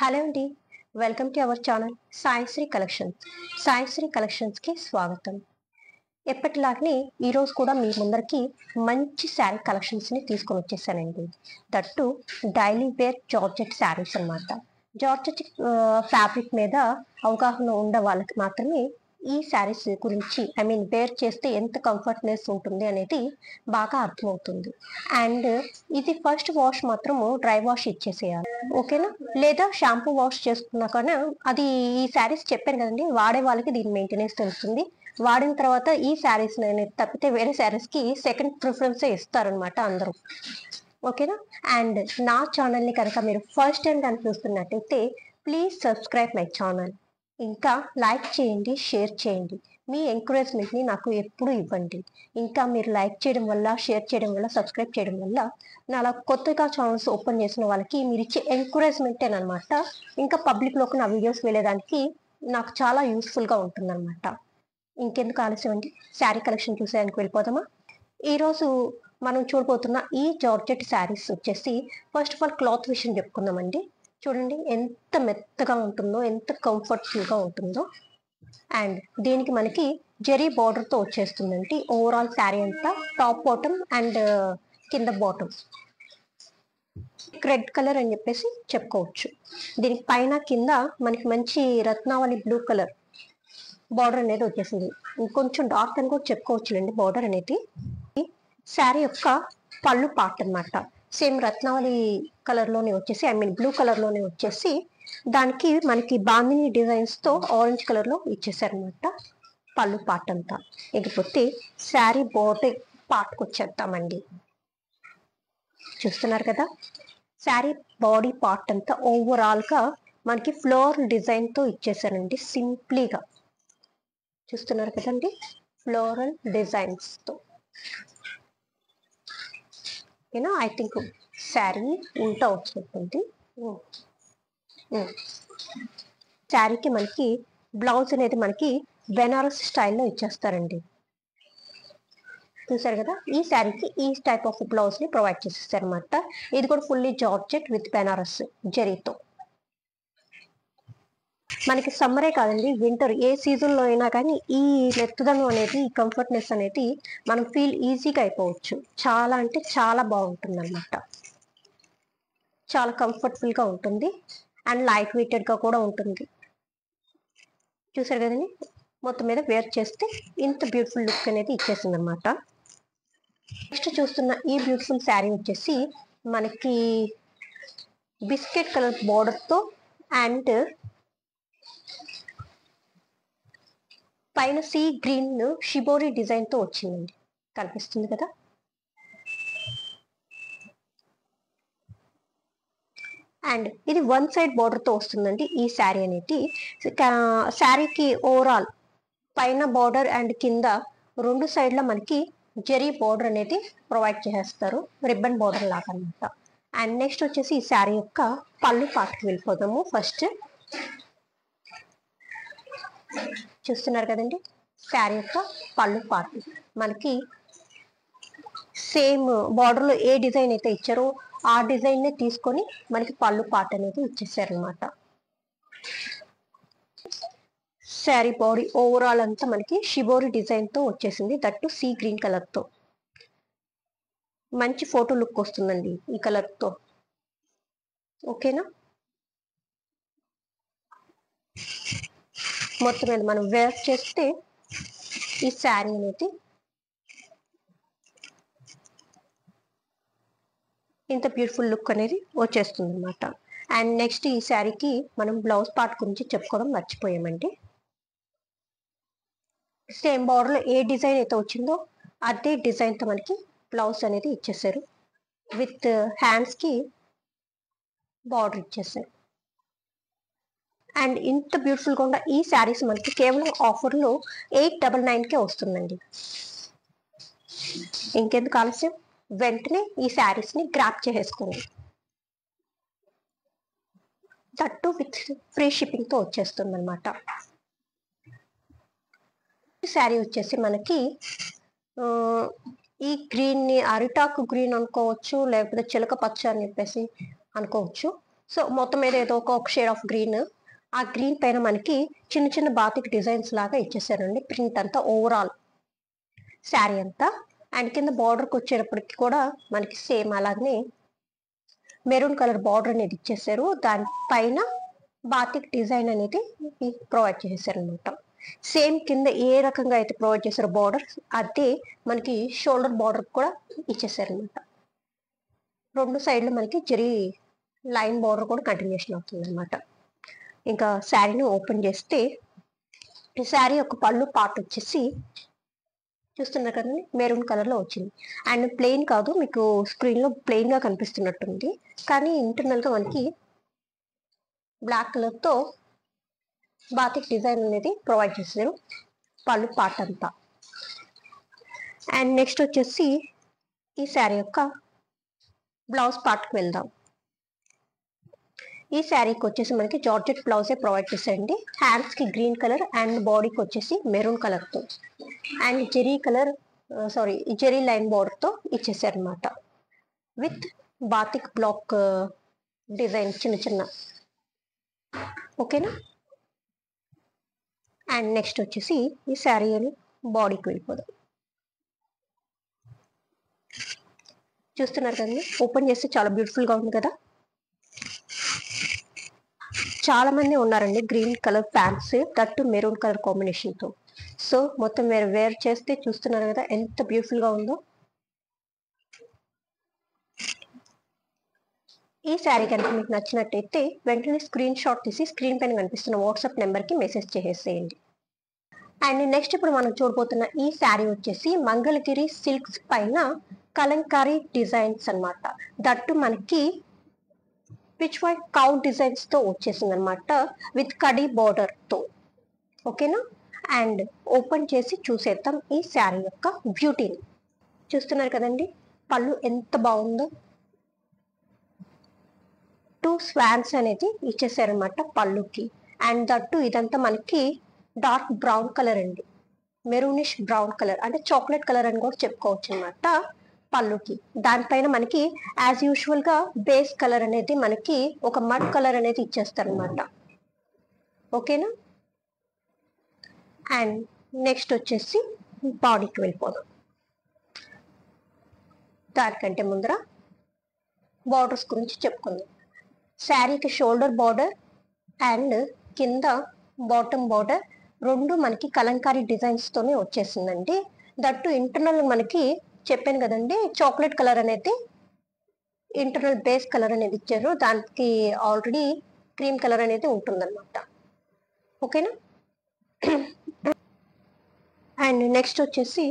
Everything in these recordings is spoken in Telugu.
హలో అండి. Welcome to our channel Saisri collections. Saisri కలెక్షన్స్కి స్వాగతం. ఎప్పటిలాగానే ఈరోజు కూడా మీ ముందరికి మంచి శారీ కలెక్షన్స్ని తీసుకొని వచ్చేసానండి. That daily wear georgette saris అనమాట. జార్జెట్ ఫ్యాబ్రిక్ మీద అవగాహన ఉండే వాళ్ళకి మాత్రమే ఈ శారీస్ గురించి వేర్ చేస్తే ఎంత కంఫర్ట్నెస్ ఉంటుంది అనేది బాగా అర్థమవుతుంది. అండ్ ఇది ఫస్ట్ వాష్ మాత్రము డ్రై వాష్ ఇచ్చేసేయాలి, ఓకేనా? లేదా షాంపూ వాష్ చేసుకున్నాకనే అది ఈ శారీస్ చెప్పాను కదండి, వాడే వాళ్ళకి దీని మెయింటెనెన్స్ తెలుస్తుంది. వాడిన తర్వాత ఈ శారీస్ తప్పితే వేరే శారీస్ కి సెకండ్ ప్రిఫరెన్స్ ఇస్తారనమాట అందరూ, ఓకేనా? అండ్ నా ఛానల్ని కనుక మీరు ఫస్ట్ టైం కనుక చూస్తున్నట్టయితే ప్లీజ్ సబ్స్క్రైబ్ మై ఛానల్. ఇంకా లైక్ చేయండి, షేర్ చేయండి. మీ ఎంకరేజ్మెంట్ని నాకు ఎప్పుడు ఇవ్వండి. ఇంకా మీరు లైక్ చేయడం వల్ల, షేర్ చేయడం వల్ల, సబ్స్క్రైబ్ చేయడం వల్ల నా కొత్తగా ఛానల్స్ ఓపెన్ చేసిన వాళ్ళకి మీరు ఇచ్చే ఎంకరేజ్మెంటేనమాట ఇంకా పబ్లిక్లోకి నా వీడియోస్ వెళ్ళేదానికి నాకు చాలా యూస్ఫుల్గా ఉంటుందన్నమాట. ఇంకెందుకు ఆలస్యం అండి, శారీ కలెక్షన్ చూసేదానికి వెళ్ళిపోదామా? ఈరోజు మనం చూడబోతున్న ఈ జార్జెట్ శారీస్ వచ్చేసి ఫస్ట్ ఆఫ్ ఆల్ క్లాత్ విషయం చెప్పుకుందామండి. చూడండి ఎంత మెత్తగా ఉంటుందో, ఎంత కంఫర్టబుల్గా ఉంటుందో. అండ్ దీనికి మనకి జెరీ బార్డర్తో వచ్చేస్తుందండి ఓవరాల్ శారీ అంతా, టాప్ బాటమ్ అండ్ కింద బాటమ్ రెడ్ కలర్ అని చెప్పేసి చెప్పుకోవచ్చు. దీనికి పైన కింద మనకి మంచి రత్నావళి బ్లూ కలర్ బార్డర్ అనేది వచ్చేసింది. ఇంకొంచెం డార్క్ అని కూడా చెప్పుకోవచ్చులేండి బార్డర్ అనేది. శారీ యొక్క పళ్ళు పార్ట్ అనమాట. సేమ్ రత్నావళి కలర్లోనే వచ్చేసి బ్లూ కలర్లోనే వచ్చేసి దానికి మనకి బాందిని డిజైన్స్తో ఆరెంజ్ కలర్లో ఇచ్చేసారనమాట పళ్ళు పార్ట్ అంతా. ఇకపోతే శారీ బాడీ పార్ట్కి వచ్చేద్దామండి. చూస్తున్నారు కదా, శారీ బాడీ పార్ట్ అంతా ఓవరాల్గా మనకి ఫ్లోరల్ డిజైన్తో ఇచ్చేసారండి, సింప్లీగా. చూస్తున్నారు కదండి, ఫ్లోరల్ డిజైన్స్తో. ఓకేనా? ఐ థింక్ శారీ ఉల్టా వచ్చినట్టుంది. శారీకి మనకి బ్లౌజ్ అనేది మనకి బెనారస్ స్టైల్లో ఇచ్చేస్తారండి. చూసారు కదా, ఈ శారీకి ఈ టైప్ ఆఫ్ బ్లౌజ్ ని ప్రొవైడ్ చేసేస్తారు అనమాట. ఇది కూడా ఫుల్లీ జార్జెట్ విత్ బెనారస్ జరీతో. మనకి సమ్మరే కాదండి, వింటర్ ఏ సీజన్లో అయినా కానీ ఈ మెత్తదనం అనేది, ఈ కంఫర్ట్నెస్ అనేది మనం ఫీల్ ఈజీగా అయిపోవచ్చు. చాలా అంటే చాలా బాగుంటుంది అనమాట. చాలా కంఫర్టబుల్గా ఉంటుంది అండ్ లైట్ వెయిటెడ్గా కూడా ఉంటుంది. చూసారు కదండి, మొత్తం మీద వేర్ చేస్తే ఇంత బ్యూటిఫుల్ లుక్ అనేది ఇచ్చేసింది అనమాట. నెక్స్ట్ చూస్తున్న ఈ బ్యూటిఫుల్ శారీ వచ్చేసి మనకి బిస్కెట్ కలర్ బార్డర్తో అండ్ పైన సీ గ్రీన్ షిబోరి డిజైన్తో వచ్చిందండి. కనిపిస్తుంది కదా. అండ్ ఇది వన్ సైడ్ బార్డర్తో వస్తుందండి ఈ శారీ అనేది. శారీకి ఓవరాల్ పైన బార్డర్ అండ్ కింద రెండు సైడ్ల మనకి జరీ బార్డర్ అనేది ప్రొవైడ్ చేసేస్తారు, రిబ్బన్ బార్డర్ లాగా అనమాట. అండ్ నెక్స్ట్ వచ్చేసి ఈ శారీ యొక్క పళ్ళు పార్ట్కి వెళ్ళిపోదాము. ఫస్ట్ చూస్తున్నారు కదండి, శారీ యొక్క పళ్ళు పార్ట్ మనకి సేమ్ బార్డర్లో ఏ డిజైన్ అయితే ఇచ్చారో ఆ డిజైన్నే తీసుకొని మనకి పళ్ళు పార్ట్ అనేది ఇచ్చేసారనమాట. శారీ బాడీ ఓవరాల్ అంతా మనకి షిబోరి డిజైన్తో వచ్చేసింది, దట్టు సీ గ్రీన్ కలర్తో. మంచి ఫోటో లుక్ వస్తుందండి ఈ కలర్తో, ఓకేనా? మొత్తం మీద మనం వేర్ చేస్తే ఈ శారీ అనేది ఇంత బ్యూటిఫుల్ లుక్ అనేది వచ్చేస్తుంది అనమాట. అండ్ నెక్స్ట్ ఈ శారీకి మనం బ్లౌజ్ పార్ట్ గురించి చెప్పుకోవడం మర్చిపోయామండి. సేమ్ బార్డర్లో ఏ డిజైన్ అయితే వచ్చిందో అదే డిజైన్తో మనకి బ్లౌజ్ అనేది ఇచ్చేసారు, విత్ హ్యాండ్స్కి బార్డర్ ఇచ్చేసారు. అండ్ ఇంత బ్యూటిఫుల్గా ఉన్న ఈ శారీస్ మనకి కేవలం ఆఫర్లో 899కే వస్తుందండి. ఇంకెందుకు ఆలస్యం, వెంటనే ఈ శారీస్ని గ్రాప్ చేసేసుకోండి. దట్టు విత్ ఫ్రీ షిప్పింగ్తో వచ్చేస్తుంది అనమాట. శారీ వచ్చేసి మనకి ఈ గ్రీన్ని అరిటాకు గ్రీన్ అనుకోవచ్చు, లేకపోతే చిలక పచ్చ అని చెప్పేసి అనుకోవచ్చు. సో మొత్తం మీద ఏదో ఒక షేడ్ ఆఫ్ గ్రీన్, ఆ గ్రీన్ పైన మనకి చిన్న చిన్న బాతిక్ డిజైన్స్ లాగా ఇచ్చేసారండి. ప్రింట్ అంతా ఓవరాల్ శారీ అంతా. అండ్ కింద బార్డర్కి వచ్చేటప్పటికి కూడా మనకి సేమ్ అలాగనే మెరూన్ కలర్ బార్డర్ అనేది ఇచ్చేసారు. దానిపైన బాతిక్ డిజైన్ అనేది ప్రొవైడ్ చేసేసారు అనమాట. సేమ్ కింద ఏ రకంగా అయితే ప్రొవైడ్ చేశారో బార్డర్, అదే మనకి షోల్డర్ బార్డర్ కూడా ఇచ్చేసారు అనమాట. రెండు సైడ్లు మనకి జరీ లైన్ బార్డర్ కూడా కంటిన్యూషన్ అవుతుంది అనమాట. ఇంకా శారీని ఓపెన్ చేస్తే ఈ శారీ యొక్క పళ్ళు పార్ట్ వచ్చేసి చూస్తున్నారు కదండి, మెరూన్ కలర్ లో వచ్చింది. అండ్ ప్లెయిన్ కాదు, మీకు స్క్రీన్ లో ప్లెయిన్ గా కనిపిస్తున్నట్టుంది, కానీ ఇంటర్నల్ గా మనకి బ్లాక్ కలర్ తో బాతిక్ డిజైన్ అనేది ప్రొవైడ్ చేశారు పళ్ళు పార్ట్ అంతా. అండ్ నెక్స్ట్ వచ్చేసి ఈ శారీ యొక్క బ్లౌజ్ పార్ట్కి వెళ్దాం. ఈ శారీకి వచ్చేసి మనకి జార్జెట్ బ్లౌజే ప్రొవైడ్ చేశారండి. హ్యాండ్స్ కి గ్రీన్ కలర్ అండ్ బాడీకి వచ్చేసి మెరూన్ కలర్ తో అండ్ జెరీ లైన్ బార్డర్ తో ఇచ్చేసారు అనమాట. విత్ బాతిక్ బ్లాక్ డిజైన్ చిన్న చిన్న. ఓకేనా. అండ్ నెక్స్ట్ వచ్చేసి ఈ శారీ అని బాడీకి వెళ్ళిపోదాం. చూస్తున్నారు కదండి, ఓపెన్ చేస్తే చాలా బ్యూటిఫుల్ గా ఉంది కదా. చాలా మంది ఉన్నారండి green colour pants, that maroon colour combination తో. సో మొత్తం మీరు వేర్ చేస్తే చూస్తున్నారు కదా ఎంత బ్యూటిఫుల్ గా ఉందో. ఈ శారీ కనుక మీకు నచ్చినట్టయితే వెంటనే స్క్రీన్ షాట్ తీసి స్క్రీన్ పైన కనిపిస్తున్న వాట్సాప్ నెంబర్ కి మెసేజ్ చేసేసేయండి. అండ్ నెక్స్ట్ ఇప్పుడు మనం చూడబోతున్న ఈ శారీ వచ్చేసి మంగళగిరి సిల్క్స్ పైన కలంకారీ డిజైన్స్ అన్నమాట. దట్టు మనకి పిచ్ వైట్ కౌ డిజైన్స్ తో వచ్చేసింది అనమాట, విత్ కడీ బార్డర్ తో. ఓకేనా. అండ్ ఓపెన్ చేసి చూసేద్దాం ఈ శారీ యొక్క బ్యూటీని. చూస్తున్నారు కదండి, పళ్ళు ఎంత బాగుందో. 2 స్వాన్స్ అనేది ఇచ్చేసారనమాట పళ్ళుకి. అండ్ దట్టు ఇదంతా మనకి డార్క్ బ్రౌన్ కలర్ అండి, మెరూనిష్ బ్రౌన్ కలర్, అంటే చాక్లెట్ కలర్ అని కూడా చెప్పుకోవచ్చు అనమాట పళ్ళుకి. దానిపైన మనకి యాజ్ యూజువల్ గా బేస్ కలర్ అనేది మనకి ఒక మడ్ కలర్ అనేది ఇచ్చేస్తారనమాట. ఓకేనా. అండ్ నెక్స్ట్ వచ్చేసి బాడీకి వెళ్ళిపోదాం. దానికంటే ముందర బార్డర్స్ గురించి చెప్పుకుందాం. శారీకి షోల్డర్ బార్డర్ అండ్ కింద బాటమ్ బార్డర్ రెండు మనకి కలంకారీ డిజైన్స్ తోనే వచ్చేసిందండి. దట్టు ఇంటర్నల్ మనకి చెప్పాను కదండి, చాక్లెట్ కలర్ అనేది ఇంటర్నల్ బేస్ కలర్ అనేది ఇచ్చారు. దానికి ఆల్రెడీ క్రీమ్ కలర్ అనేది ఉంటుందన్నమాట. ఓకేనా. అండ్ నెక్స్ట్ వచ్చేసి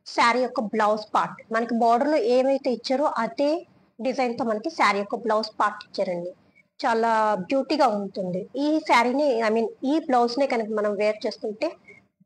శారీ యొక్క బ్లౌజ్ పార్ట్, మనకి బార్డర్ లో ఏమైతే ఇచ్చారో అదే డిజైన్ తో మనకి శారీ యొక్క బ్లౌజ్ పార్ట్ ఇచ్చారండి. చాలా బ్యూటీగా ఉంటుంది ఈ శారీని, ఐ మీన్ ఈ బ్లౌజ్ నే కనుక మనం వేర్ చేస్తుంటే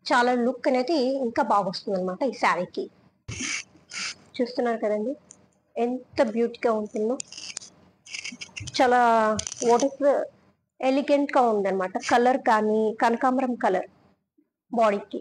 చాలా లుక్ అనేది ఇంకా బాగా వస్తుంది అనమాట ఈ శారీకి. చూస్తున్నారు కదండి ఎంత బ్యూటీగా ఉంటుందో. చాలా వాట్ ఇస్ ఎలిగెంట్ గా ఉందన్నమాట. కలర్ కానీ కనకాంబరం కలర్ బాడీకి,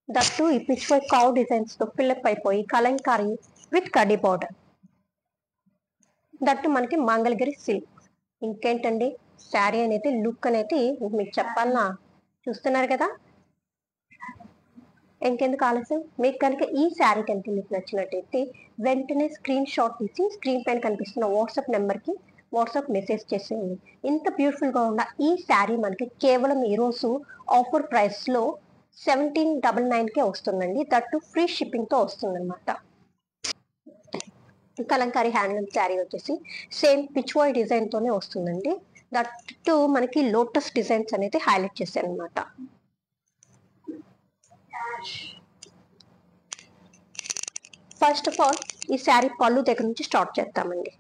దట్టు ఈ పిచ్ వై కౌ డిజైన్స్ తో ఫిల్అప్ అయిపోయి కలంకారీ విత్ కడ్డీ బార్డర్. దట్టు మనకి మంగళగిరి సిల్క్. ఇంకేంటండి శారీ అనేది లుక్ అనేది మీకు చెప్పాలనా. చూస్తున్నారు కదా, ఇంకెందుకు ఆలస్యం. మీకు కనుక ఈ శారీ కనుక మీకు నచ్చినట్టయితే వెంటనే స్క్రీన్ షాట్ తీసి స్క్రీన్ పైన కనిపిస్తున్న వాట్సాప్ నెంబర్ కి వాట్సాప్ మెసేజ్ చేసేయండి. ఇంత బ్యూటిఫుల్ గా ఉన్న ఈ శారీ మనకి కేవలం ఈరోజు ఆఫర్ ప్రైస్ లో 1799 కే వస్తుందండి. దట్టు ఫ్రీ షిప్పింగ్ తో వస్తుంది అనమాట. కలంకారీ హ్యాండ్లూమ్ శారీ వచ్చేసి సేమ్ పిచ్ వాయ్ డిజైన్ తోనే వస్తుందండి. దట్టు మనకి లోటస్ డిజైన్స్ అనేది హైలైట్ చేశారు అనమాట. ఫస్ట్ ఆఫ్ ఆల్ ఈ శారీ పళ్ళు దగ్గర నుంచి స్టార్ట్ చేద్దామండి.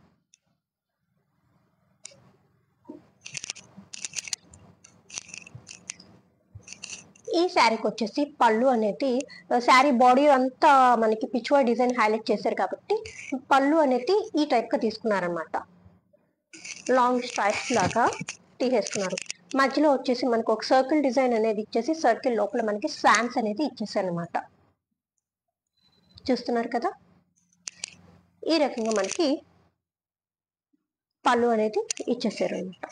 ఈ శారీకి వచ్చేసి పళ్ళు అనేది శారీ బాడీ అంతా మనకి పిచ్వా డిజైన్ హైలైట్ చేశారు కాబట్టి పళ్ళు అనేది ఈ టైప్ గా తీసుకున్నారనమాట. లాంగ్ స్ట్రైప్స్ లాగా తీసేసుకున్నారు. మధ్యలో వచ్చేసి మనకు ఒక సర్కిల్ డిజైన్ అనేది ఇచ్చేసి సర్కిల్ లోపల మనకి స్వాన్స్ అనేది ఇచ్చేసారు అనమాట. చూస్తున్నారు కదా, ఈ రకంగా మనకి పళ్ళు అనేది ఇచ్చేసారు అనమాట.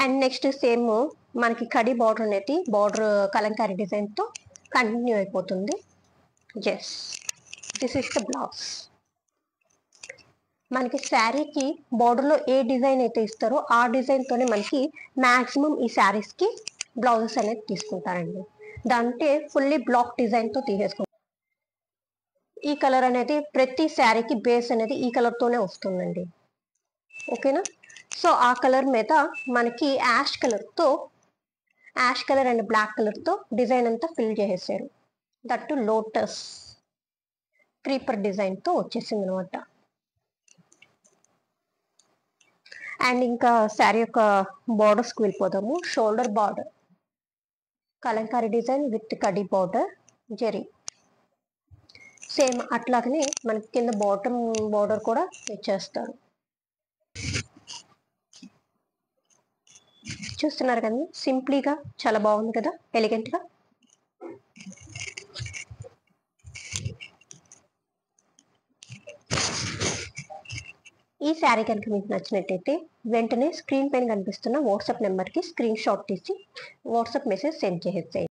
అండ్ నెక్స్ట్ సేమ్ మనకి కడి బార్డర్ అనేది బార్డర్ కలంకారీ డిజైన్ తో కంటిన్యూ అయిపోతుంది. Yes, this is the blouse. మనకి శారీకి బార్డర్ లో ఏ డిజైన్ అయితే ఇస్తారో ఆ డిజైన్ తోనే మనకి మాక్సిమం ఈ శారీస్ కి బ్లౌజెస్ అనేది తీసుకుంటారండి. దాంటే ఫుల్లీ బ్లాక్ డిజైన్ తో తీసేసుకుంటారు. ఈ కలర్ అనేది ప్రతి శారీకి బేస్ అనేది ఈ కలర్ తోనే వస్తుందండి. ఓకేనా? సో ఆ కలర్ మీద మనకి ash colour and black colour తో డిజైన్ అంతా ఫిల్ చేసేసారు. దట్టు లోటస్ క్రీపర్ డిజైన్ తో వచ్చేసింది అనమాట. అండ్ ఇంకా శారీ యొక్క బార్డర్స్ కి వెళ్ళిపోదాము. Shoulder border Kalamkari design with kadhi border zari, same అట్లాగనే మనకి కింద బాటమ్ బార్డర్ కూడా ఇచ్చేస్తారు. చూస్తున్నారు కదా, సింప్లీగా చాలా బాగుంది కదా, ఎలిగెంట్ గా. ఈ శారీ కనుక మీకు నచ్చినట్టయితే వెంటనే స్క్రీన్ పైన కనిపిస్తున్న వాట్సాప్ నెంబర్కి స్క్రీన్ షాట్ తీసి వాట్సాప్ మెసేజ్ సెండ్ చేసేసేయండి.